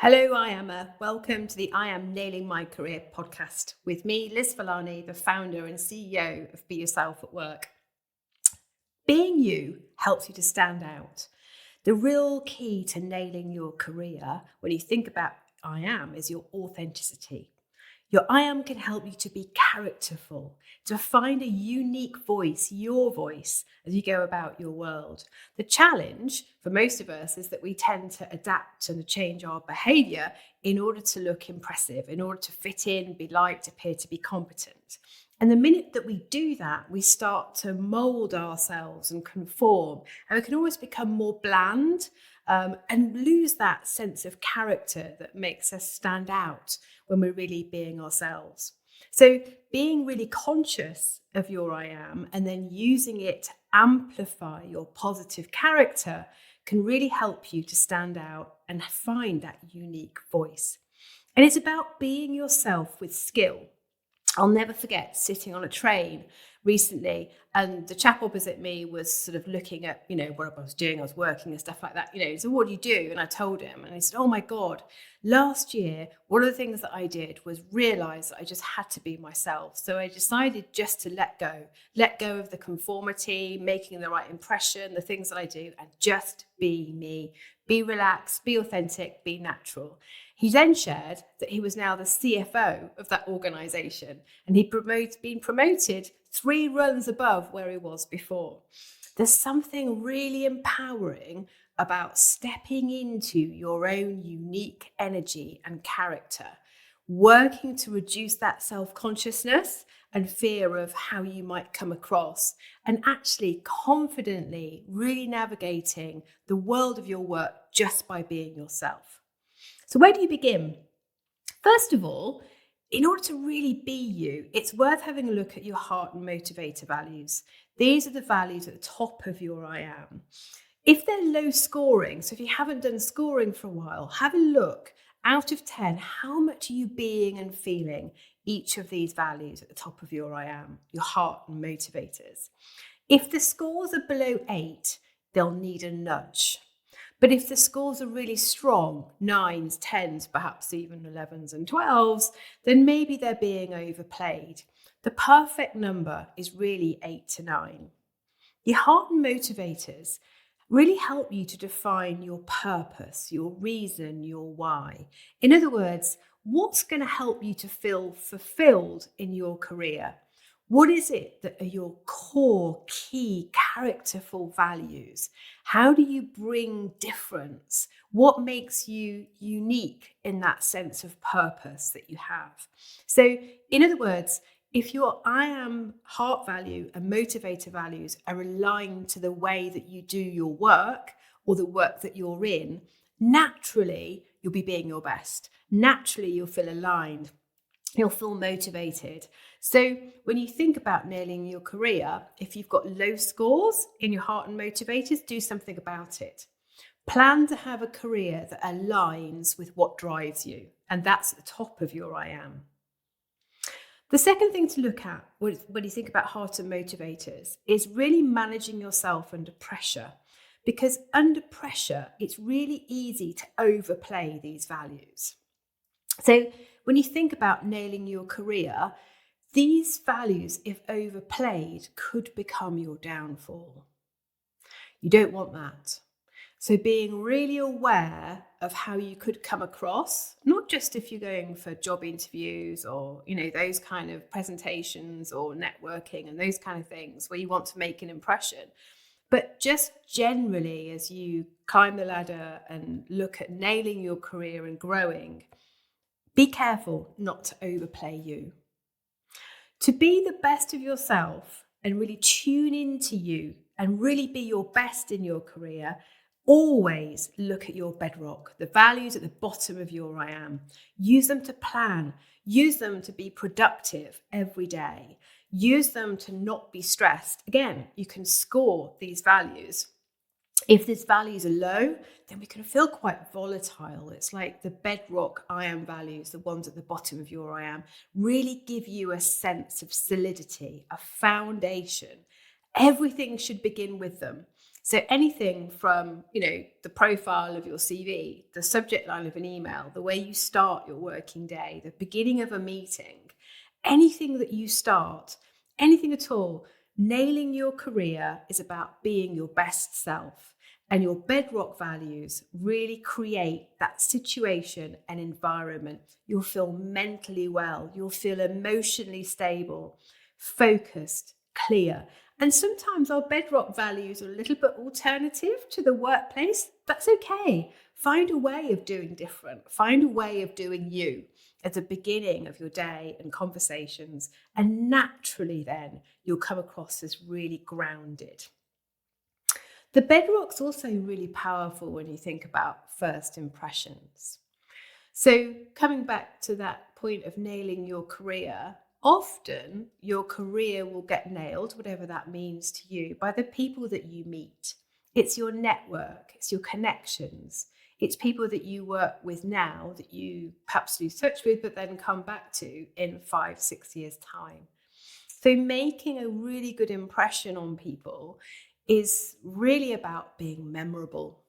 Hello, I Ammer. Welcome to the I Am Nailing My Career podcast with me, Liz Falani, the founder and CEO of Be Yourself at Work. Being you helps you to stand out. The real key to nailing your career, when you think about I Am, is your authenticity. Your I Am can help you to be characterful, to find a unique voice, your voice, as you go about your world. The challenge for most of us is that we tend to adapt and change our behaviour in order to look impressive, in order to fit in, be liked, appear to be competent. And the minute that we do that, we start to mould ourselves and conform, and we can almost become more bland and lose that sense of character that makes us stand out when we're really being ourselves. So being really conscious of your I Am and then using it to amplify your positive character can really help you to stand out and find that unique voice. And it's about being yourself with skill. I'll never forget sitting on a train recently, and the chap opposite me was sort of looking at, what I was doing. I was working and stuff like that, so what do you do? And I told him, and he said, oh my God, last year, one of the things that I did was realize that I just had to be myself. So I decided just to let go of the conformity, making the right impression, the things that I do, and just be me, be relaxed, be authentic, be natural. He then shared that he was now the CFO of that organization, and he'd been promoted 3 runs above where he was before. There's something really empowering about stepping into your own unique energy and character, working to reduce that self-consciousness and fear of how you might come across, and actually confidently really navigating the world of your work just by being yourself. So where do you begin? First of all, in order to really be you, it's worth having a look at your heart and motivator values. These are the values at the top of your I Am. If they're low scoring, so if you haven't done scoring for a while, have a look. Out of 10, how much are you being and feeling each of these values at the top of your I Am, your heart and motivators? If the scores are below 8, they'll need a nudge. But if the scores are really strong, 9s, 10s, perhaps even 11s and 12s, then maybe they're being overplayed. The perfect number is really 8 to 9. Your heart and motivators really help you to define your purpose, your reason, your why. In other words, what's going to help you to feel fulfilled in your career? What is it that are your core, key, characterful values? How do you bring difference? What makes you unique in that sense of purpose that you have? So, in other words, if your I Am heart value and motivator values are aligned to the way that you do your work or the work that you're in, naturally, you'll be being your best. Naturally, you'll feel aligned. You'll feel motivated. So when you think about nailing your career, if you've got low scores in your heart and motivators, do something about it. Plan to have a career that aligns with what drives you. And that's at the top of your I Am. The second thing to look at when you think about heart and motivators is really managing yourself under pressure. Because under pressure, it's really easy to overplay these values. So when you think about nailing your career, these values, if overplayed, could become your downfall. You don't want that. So being really aware of how you could come across, not just if you're going for job interviews or, those kind of presentations or networking and those kind of things where you want to make an impression, but just generally as you climb the ladder and look at nailing your career and growing, be careful not to overplay you. To be the best of yourself and really tune into you and really be your best in your career, always look at your bedrock, the values at the bottom of your I Am. Use them to plan. Use them to be productive every day. Use them to not be stressed. Again, you can score these values. If these values are low, then we can feel quite volatile. It's like the bedrock I Am values, the ones at the bottom of your I Am, really give you a sense of solidity, a foundation. Everything should begin with them. So anything from, the profile of your CV, the subject line of an email, the way you start your working day, the beginning of a meeting, anything that you start, anything at all, nailing your career is about being your best self. And your bedrock values really create that situation and environment. You'll feel mentally well. You'll feel emotionally stable, focused, clear. And sometimes our bedrock values are a little bit alternative to the workplace. That's okay. Find a way of doing different. Find a way of doing you at the beginning of your day and conversations. And naturally then you'll come across as really grounded. The bedrock's also really powerful when you think about first impressions. So coming back to that point of nailing your career, often your career will get nailed, whatever that means to you, by the people that you meet. It's your network, it's your connections, it's people that you work with now that you perhaps lose touch with, but then come back to in 5-6 years' time. So making a really good impression on people is really about being memorable.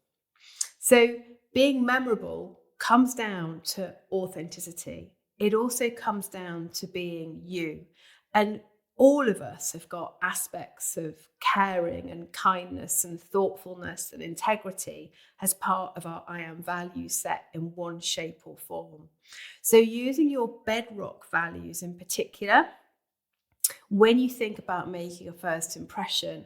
So being memorable comes down to authenticity. It also comes down to being you. And all of us have got aspects of caring and kindness and thoughtfulness and integrity as part of our I am value set in one shape or form. So using your bedrock values in particular, when you think about making a first impression,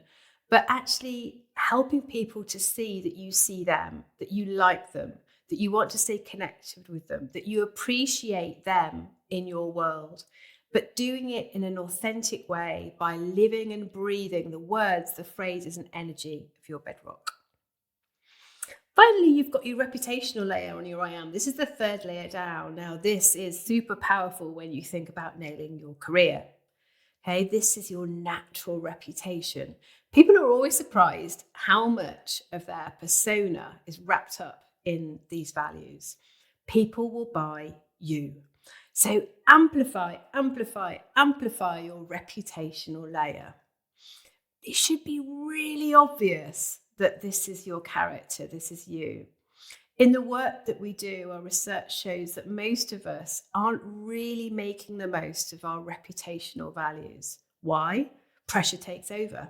but actually helping people to see that you see them, that you like them, that you want to stay connected with them, that you appreciate them in your world, but doing it in an authentic way by living and breathing the words, the phrases and energy of your bedrock. Finally, you've got your reputational layer on your I am. This is the third layer down. Now, this is super powerful when you think about nailing your career. Okay, this is your natural reputation. People are always surprised how much of their persona is wrapped up in these values. People will buy you. So amplify your reputational layer. It should be really obvious that this is your character, this is you. In the work that we do, our research shows that most of us aren't really making the most of our reputational values. Why? Pressure takes over.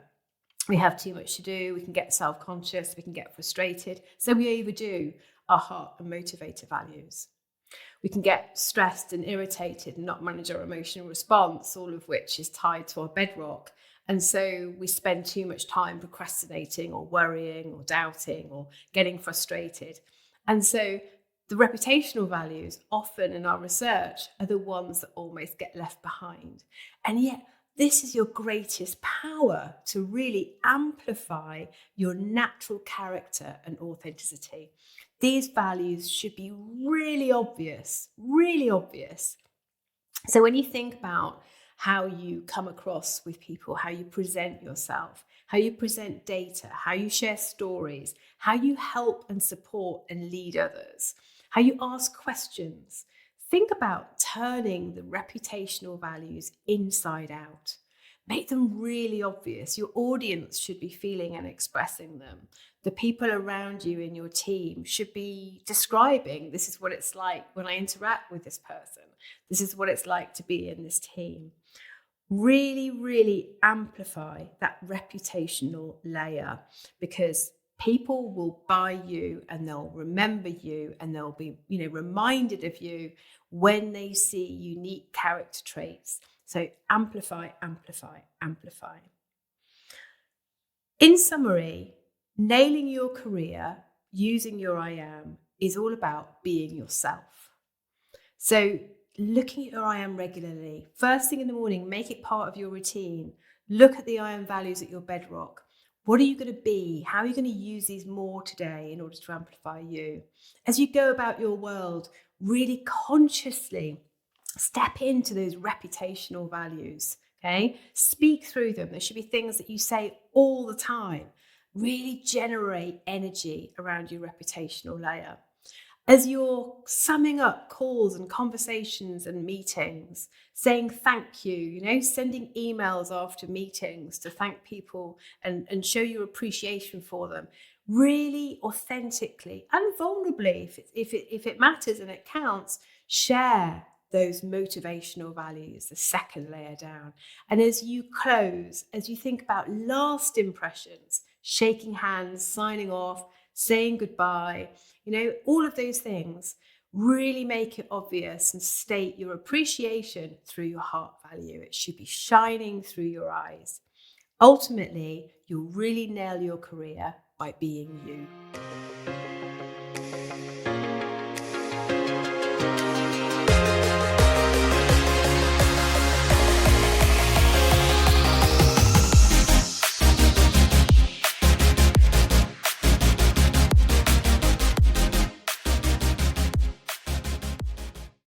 We have too much to do, we can get self-conscious, we can get frustrated, so we overdo our heart and motivator values. We can get stressed and irritated and not manage our emotional response, all of which is tied to our bedrock. And so we spend too much time procrastinating or worrying or doubting or getting frustrated. And so the reputational values often in our research are the ones that almost get left behind. And yet this is your greatest power to really amplify your natural character and authenticity. These values should be really obvious, really obvious. So when you think about how you come across with people, how you present yourself, how you present data, how you share stories, how you help and support and lead others, how you ask questions, think about turning the reputational values inside out. Make them really obvious. Your audience should be feeling and expressing them. The people around you in your team should be describing, this is what it's like when I interact with this person. This is what it's like to be in this team. Really, really amplify that reputational layer, because people will buy you and they'll remember you and they'll be, reminded of you when they see unique character traits. So amplify, amplify, amplify. In summary, nailing your career using your I am is all about being yourself. So looking at your I am regularly, first thing in the morning, make it part of your routine. Look at the I am values at your bedrock. What are you going to be? How are you going to use these more today in order to amplify you? As you go about your world, really consciously step into those reputational values, okay? Speak through them. There should be things that you say all the time. Really generate energy around your reputational layer. As you're summing up calls and conversations and meetings, saying thank you, sending emails after meetings to thank people and show your appreciation for them, really authentically and vulnerably, if it matters and it counts, share those motivational values, the second layer down. And as you close, as you think about last impressions, shaking hands, signing off, saying goodbye, all of those things, really make it obvious and state your appreciation through your heart value. It should be shining through your eyes. Ultimately, you'll really nail your career by being you.